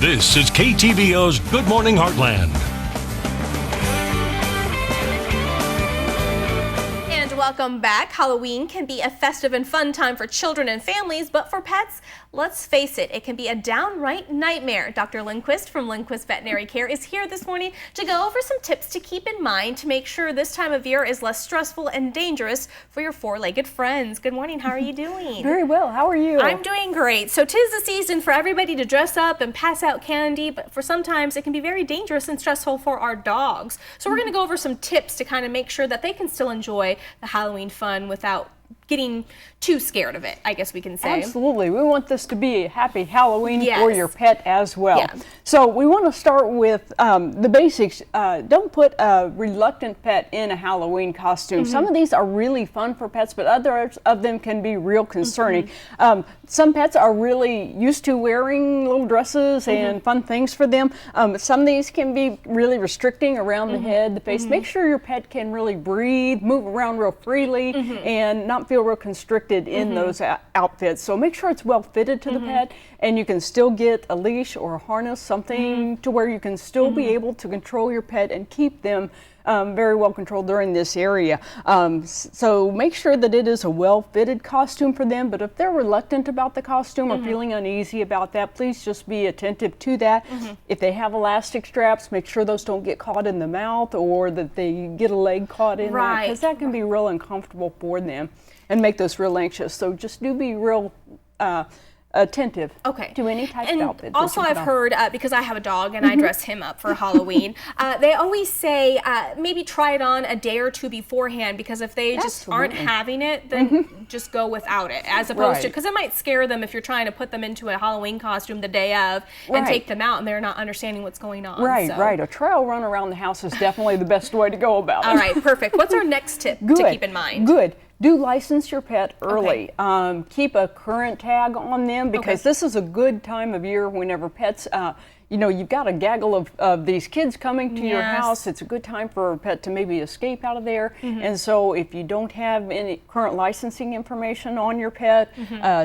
This is KTVO's Good Morning Heartland. Welcome back. Halloween can be a festive and fun time for children and families, but for pets, let's face it, it can be a downright nightmare. Dr. Lindquist from Lindquist Veterinary Care is here this morning to go over some tips to keep in mind to make sure this time of year is less stressful and dangerous for your four-legged friends. Good morning. How are you doing? Very well. How are you? I'm doing great. So 'tis the season for everybody to dress up and pass out candy, but for sometimes it can be very dangerous and stressful for our dogs. So we're going to go over some tips to kind of make sure that they can still enjoy the Halloween fun without getting too scared of it, I guess we can say. Absolutely. We want this to be a happy Halloween Yes. for your pet as well. Yeah. So we want to start with the basics. Don't put a reluctant pet in a Halloween costume. Some of these are really fun for pets, but others of them can be real concerning. Some pets are really used to wearing little dresses and fun things for them. Some of these can be really restricting around the head, the face. Make sure your pet can really breathe, move around real freely, and not feel real constricted in those outfits. So make sure it's well fitted to the pet, and you can still get a leash or a harness, something to where you can still be able to control your pet and keep them very well controlled during this area. So make sure that it is a well-fitted costume for them, but if they're reluctant about the costume or feeling uneasy about that, please just be attentive to that. If they have elastic straps, make sure those don't get caught in the mouth or that they get a leg caught in that, because that can be real uncomfortable for them and make those real anxious. So just do be real attentive to any type of outfit. And also I've heard, because I have a dog and I dress him up for Halloween, they always say maybe try it on a day or two beforehand, because if they just aren't having it, then just go without it, as opposed to, because it might scare them if you're trying to put them into a Halloween costume the day of and take them out and they're not understanding what's going on. Right. A trail run around the house is definitely the best way to go about it. All right, perfect. What's our next tip to keep in mind? Good. Do license your pet early. Keep a current tag on them, because this is a good time of year whenever pets, you know, you've got a gaggle of these kids coming to your house. It's a good time for a pet to maybe escape out of there. And so if you don't have any current licensing information on your pet,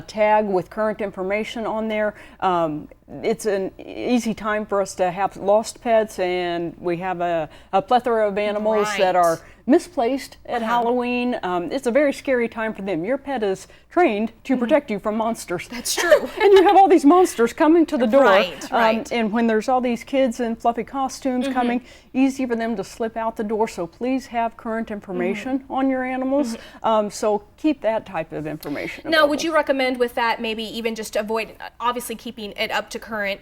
tag with current information on there, it's an easy time for us to have lost pets, and we have a plethora of animals that are misplaced at Halloween. It's a very scary time for them. Your pet is trained to protect you from monsters. That's true. And you have all these monsters coming to the door. Right. And when there's all these kids in fluffy costumes coming, easy for them to slip out the door. So please have current information on your animals. So keep that type of information available. Now, would you recommend with that maybe even just avoid, obviously keeping it up to current,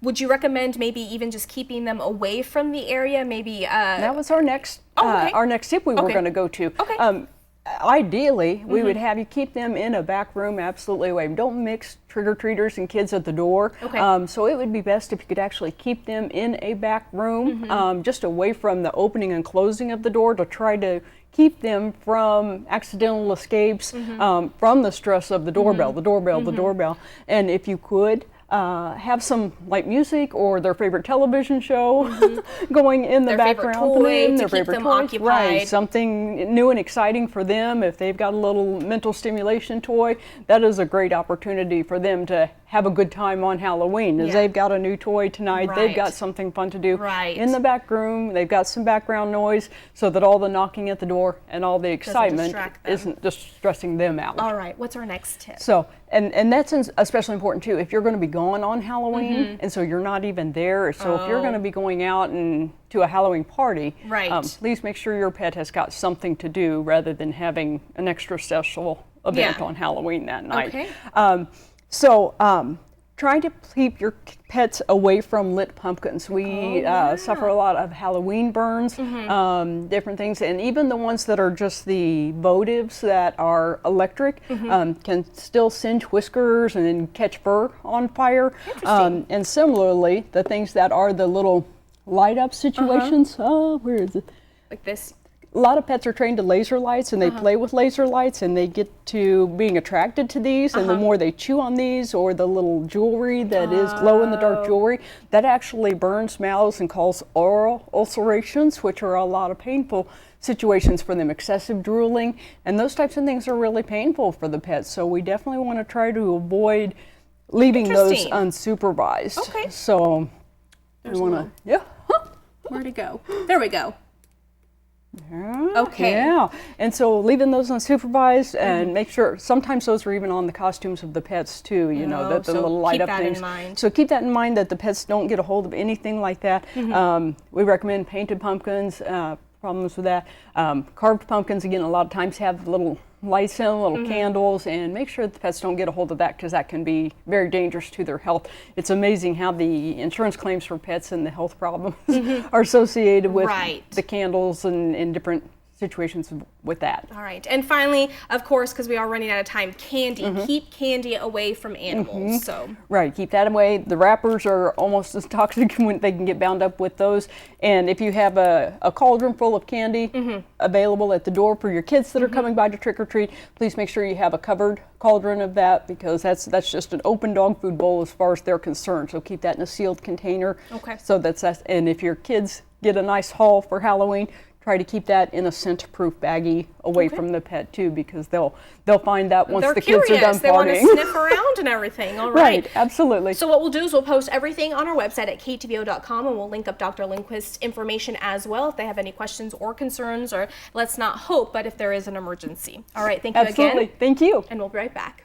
would you recommend maybe even just keeping them away from the area? Maybe that was our next tip we were going to go to. Ideally, we would have you keep them in a back room absolutely away. Don't mix trick-or-treaters and kids at the door. So it would be best if you could actually keep them in a back room, just away from the opening and closing of the door, to try to keep them from accidental escapes, from the stress of the doorbell, the doorbell. And if you could, have some light music or their favorite television show going in the background for them, their favorite toy, occupied. Something new and exciting for them. If they've got a little mental stimulation toy, that is a great opportunity for them to have a good time on Halloween. As they've got a new toy tonight, they've got something fun to do in the back room. They've got some background noise so that all the knocking at the door and all the excitement isn't just stressing them out. All right, what's our next tip? So, and that's especially important too, if you're going to be gone on Halloween, and so you're not even there. So if you're going to be going out and to a Halloween party, please make sure your pet has got something to do rather than having an extra special event on Halloween that night. Try to keep your pets away from lit pumpkins. We suffer a lot of Halloween burns, different things, and even the ones that are just the votives that are electric can still singe whiskers and catch fur on fire. And similarly, the things that are the little light up situations, where is it? Like this? A lot of pets are trained to laser lights, and they play with laser lights, and they get to being attracted to these, and the more they chew on these, or the little jewelry that is glow-in-the-dark jewelry, that actually burns mouths and causes oral ulcerations, which are a lot of painful situations for them, excessive drooling, and those types of things are really painful for the pets. So we definitely want to try to avoid leaving those Interesting. unsupervised. Okay. So There's you want one. to, yeah. Where'd it go? There we go. Yeah, Okay. Yeah, and so leaving those unsupervised and make sure, sometimes those are even on the costumes of the pets too, you know, Oh, the so little light keep up that in things. mind. So keep that in mind that the pets don't get a hold of anything like that. We recommend painted pumpkins, problems with that. Carved pumpkins, again, a lot of times have little lights in, little candles, and make sure that the pets don't get a hold of that because that can be very dangerous to their health. It's amazing how the insurance claims for pets and the health problems are associated with Right. the candles and different situations with that. All right. And finally, of course, because we are running out of time, candy. Keep candy away from animals. So Right, keep that away. The wrappers are almost as toxic when they can get bound up with those. And if you have a cauldron full of candy available at the door for your kids that are coming by to trick or treat, please make sure you have a covered cauldron of that because that's just an open dog food bowl as far as they're concerned. So keep that in a sealed container. Okay. So that's and if your kids get a nice haul for Halloween, try to keep that in a scent-proof baggie away from the pet too, because they'll find that once they're the curious. kids are done They want to partying. sniff around and everything. All Right, absolutely. So what we'll do is we'll post everything on our website at ktvo.com, and we'll link up Dr. Lindquist's information as well if they have any questions or concerns, or let's not hope, but if there is an emergency. All right, thank you Absolutely. again, Thank you. and we'll be right back.